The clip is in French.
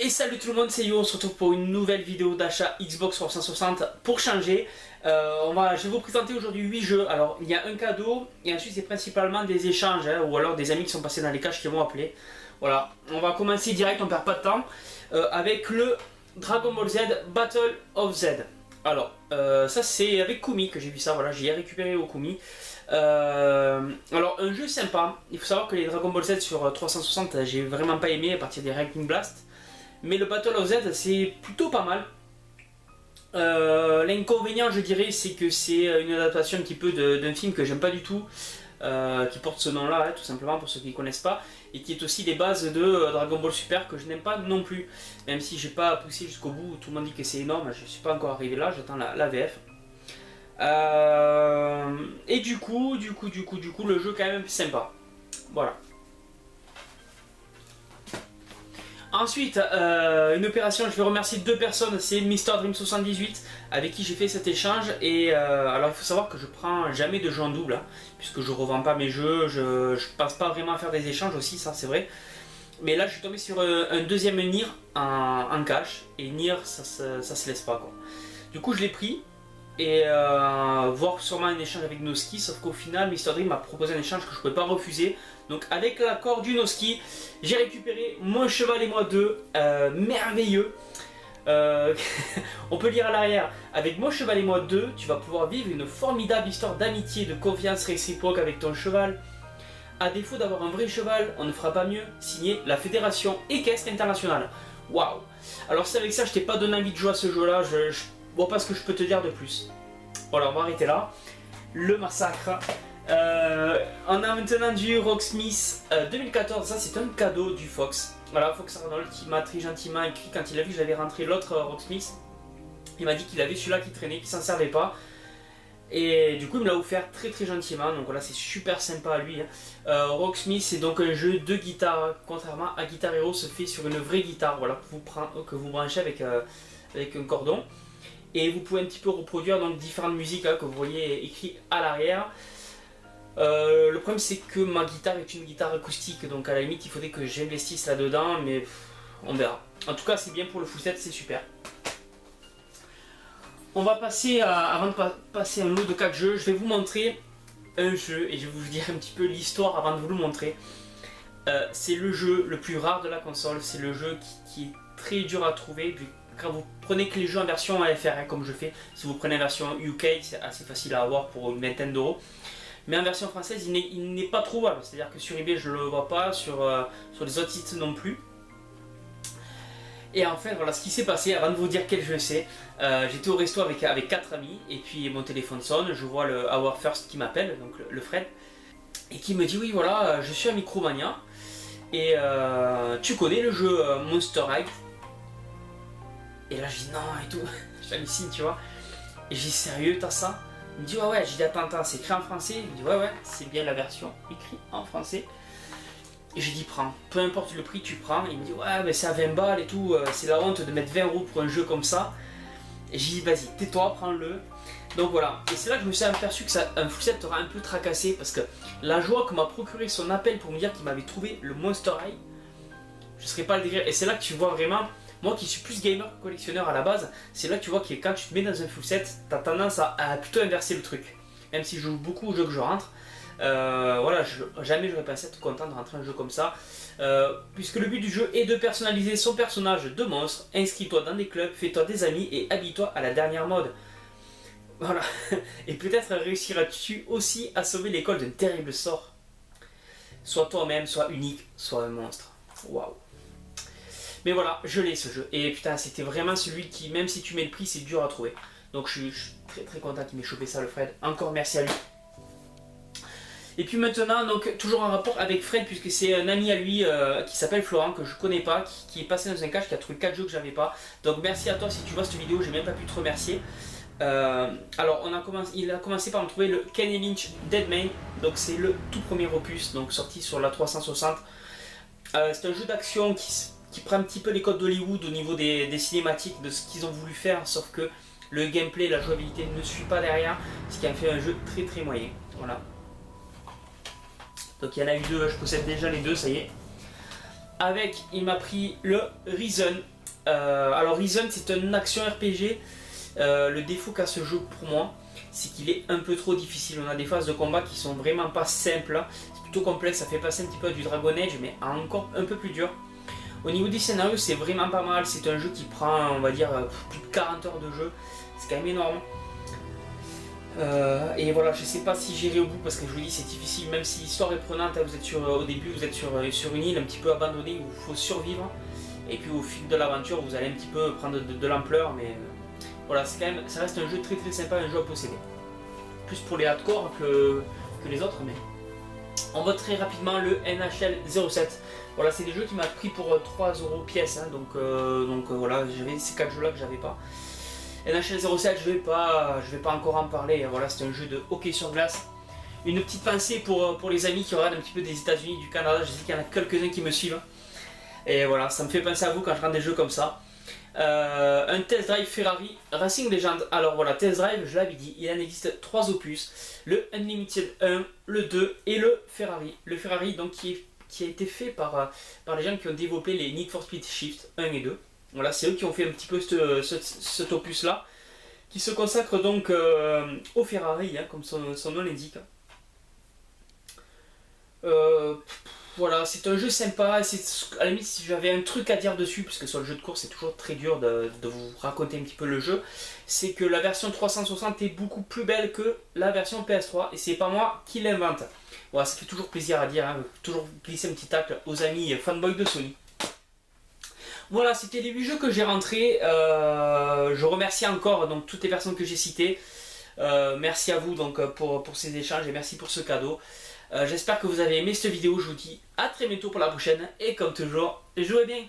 Et salut tout le monde, c'est Yo, on se retrouve pour une nouvelle vidéo d'achat Xbox 360 pour changer. Je vais vous présenter aujourd'hui 8 jeux. Alors il y a un cadeau et ensuite c'est principalement des échanges ou alors des amis qui sont passés dans les caches qui m'ont appelé. Voilà, on va commencer direct, on perd pas de temps avec le Dragon Ball Z Battle of Z. Alors ça c'est avec Kumi que j'ai vu ça, voilà, j'y ai récupéré au Kumi. Alors un jeu sympa, il faut savoir que les Dragon Ball Z sur 360 j'ai vraiment pas aimé à partir des Ranking Blast. Mais le Battle of Z c'est plutôt pas mal. L'inconvénient je dirais c'est que c'est une adaptation un petit peu d'un film que j'aime pas du tout, qui porte ce nom là tout simplement pour ceux qui ne connaissent pas, et qui est aussi des bases de Dragon Ball Super que je n'aime pas non plus, même si j'ai pas poussé jusqu'au bout, tout le monde dit que c'est énorme, je suis pas encore arrivé là, j'attends la VF. Et du coup le jeu quand même sympa, voilà. Ensuite, une opération, je vais remercier deux personnes, c'est Mr Dream 78 avec qui j'ai fait cet échange. Et alors il faut savoir que je prends jamais de jeux en double, hein, puisque je revends pas mes jeux, je pense pas vraiment à faire des échanges aussi, ça c'est vrai. Mais là je suis tombé sur un deuxième Nier en cash, et Nier ça se laisse pas quoi. Du coup je l'ai pris, et voir sûrement un échange avec Noski, sauf qu'au final Mr Dream m'a proposé un échange que je ne pouvais pas refuser. Donc avec l'accord du Noski, j'ai récupéré Mon Cheval et Moi 2, merveilleux. On peut lire à l'arrière: avec Mon Cheval et Moi 2, tu vas pouvoir vivre une formidable histoire d'amitié et de confiance réciproque avec ton cheval. À défaut d'avoir un vrai cheval, on ne fera pas mieux. Signé la Fédération Équestre Internationale. Waouh. Alors c'est avec ça je t'ai pas donné envie de jouer à ce jeu là, je vois pas ce que je peux te dire de plus. Voilà, on va arrêter là. Le massacre. On a maintenant du Rocksmith 2014, ça c'est un cadeau du Fox. Voilà, Fox Arnold qui m'a très gentiment écrit quand il a vu que j'avais rentré l'autre Rocksmith. Il m'a dit qu'il avait celui-là qui traînait, qui s'en servait pas. Et du coup il me l'a offert très gentiment, donc voilà, c'est super sympa à lui. Rocksmith c'est donc un jeu de guitare, contrairement à Guitar Hero, se fait sur une vraie guitare, voilà, que vous branchez avec un cordon. Et vous pouvez un petit peu reproduire donc différentes musiques que vous voyez écrites à l'arrière. Le problème c'est que ma guitare est une guitare acoustique, donc à la limite il faudrait que j'investisse là-dedans, mais on verra. En tout cas c'est bien pour le full set, c'est super. On va passer avant de passer un lot de 4 jeux, je vais vous montrer un jeu et je vais vous dire un petit peu l'histoire avant de vous le montrer. C'est le jeu le plus rare de la console, c'est le jeu qui est très dur à trouver. Quand vous prenez que les jeux en version AFR, comme je fais, si vous prenez la version UK c'est assez facile à avoir pour une vingtaine d'euros. Mais en version française, il n'est pas trouvable. C'est-à-dire que sur eBay, je ne le vois pas, sur les autres sites non plus. Et en fait, voilà ce qui s'est passé. Avant de vous dire quel jeu c'est, j'étais au resto avec 4 amis, et puis mon téléphone sonne, je vois le Our First qui m'appelle, donc le Fred, et qui me dit: oui voilà, je suis à Micromania, et tu connais le jeu Monster High? Et là je dis non et tout, j'hallucine tu vois. Et j'ai dit: sérieux, t'as ça? Il me dit: ouais, j'ai dit attends, c'est écrit en français? Il me dit: ouais, c'est bien la version écrite en français. Et j'ai dit: prends, peu importe le prix, tu prends. Il me dit: ouais, mais c'est à 20 balles et tout, c'est la honte de mettre 20 euros pour un jeu comme ça. Et j'ai dit: vas-y, tais-toi, prends-le. Donc voilà, et c'est là que je me suis aperçu que un full set t'aura un peu tracassé, parce que la joie que m'a procuré son appel pour me dire qu'il m'avait trouvé le Monster High, je serais pas le délire. Et c'est là que tu vois vraiment, moi qui suis plus gamer que collectionneur à la base, c'est là que tu vois que quand tu te mets dans un full set, tu as tendance à plutôt inverser le truc. Même si je joue beaucoup aux jeux que je rentre, voilà, jamais j'aurais pensé être content de rentrer un jeu comme ça. Puisque le but du jeu est de personnaliser son personnage de monstre. Inscris-toi dans des clubs, fais-toi des amis et habille-toi à la dernière mode. Voilà, et peut-être réussiras-tu aussi à sauver l'école d'un terrible sort. Sois toi-même, sois unique, sois un monstre. Waouh. Mais voilà, je l'ai ce jeu. Et putain, c'était vraiment celui qui, même si tu mets le prix, c'est dur à trouver. Donc je suis très content qu'il m'ait chopé ça, le Fred. Encore merci à lui. Et puis maintenant, donc toujours en rapport avec Fred, puisque c'est un ami à lui qui s'appelle Florent, que je connais pas, qui est passé dans un cache, qui a trouvé 4 jeux que j'avais pas. Donc merci à toi si tu vois cette vidéo, j'ai même pas pu te remercier. Alors il a commencé par me trouver le Kenny Lynch Deadman. Donc c'est le tout premier opus, donc sorti sur la 360. C'est un jeu d'action qui prend un petit peu les codes d'Hollywood au niveau des cinématiques, de ce qu'ils ont voulu faire, sauf que le gameplay, la jouabilité ne suit pas derrière, ce qui a fait un jeu très moyen. Voilà. Donc il y en a eu 2, je possède déjà les 2, ça y est. Avec, il m'a pris le Risen. Alors Risen, c'est une action RPG. Le défaut qu'a ce jeu pour moi, c'est qu'il est un peu trop difficile. On a des phases de combat qui sont vraiment pas simples. C'est plutôt complexe, ça fait passer un petit peu du Dragon Age, mais encore un peu plus dur. Au niveau du scénario, c'est vraiment pas mal. C'est un jeu qui prend, on va dire, plus de 40 heures de jeu. C'est quand même énorme. Et voilà, je sais pas si j'irai au bout parce que je vous dis, c'est difficile. Même si l'histoire est prenante, vous êtes au début, vous êtes sur une île un petit peu abandonnée où il faut survivre. Et puis au fil de l'aventure, vous allez un petit peu prendre de l'ampleur. Mais voilà, c'est quand même, ça reste un jeu très très sympa, un jeu à posséder. Plus pour les hardcore que les autres, mais on vote très rapidement le NHL 07. Voilà, c'est des jeux qui m'a pris pour 3 € pièce, hein, donc voilà, j'avais ces 4 jeux là que j'avais pas. NHL 07, je vais pas encore en parler. Voilà, c'est un jeu de hockey sur glace. Une petite pensée pour les amis qui regardent un petit peu des États-Unis, du Canada. Je sais qu'il y en a quelques-uns qui me suivent. Et voilà, ça me fait penser à vous quand je rentre des jeux comme ça. Un Test Drive Ferrari Racing Legend. Alors voilà, Test Drive, je l'avais dit, il en existe 3 opus. Le Unlimited 1, le 2 et le Ferrari. Le Ferrari donc qui a été fait par les gens qui ont développé les Need for Speed Shift 1 et 2. Voilà, c'est eux qui ont fait un petit peu cet opus là, qui se consacre donc au Ferrari, hein, comme son nom l'indique. Voilà, c'est un jeu sympa. À la limite, si j'avais un truc à dire dessus, parce que sur le jeu de course c'est toujours très dur de vous raconter un petit peu le jeu, c'est que la version 360 est beaucoup plus belle que la version PS3, et c'est pas moi qui l'invente. Voilà, ça fait toujours plaisir à dire, hein, toujours glisser un petit tacle aux amis fanboys de Sony. Voilà, c'était les 8 jeux que j'ai rentrés. Je remercie encore donc toutes les personnes que j'ai citées. Merci à vous donc pour ces échanges et merci pour ce cadeau. J'espère que vous avez aimé cette vidéo. Je vous dis à très bientôt pour la prochaine. Et comme toujours, jouez bien.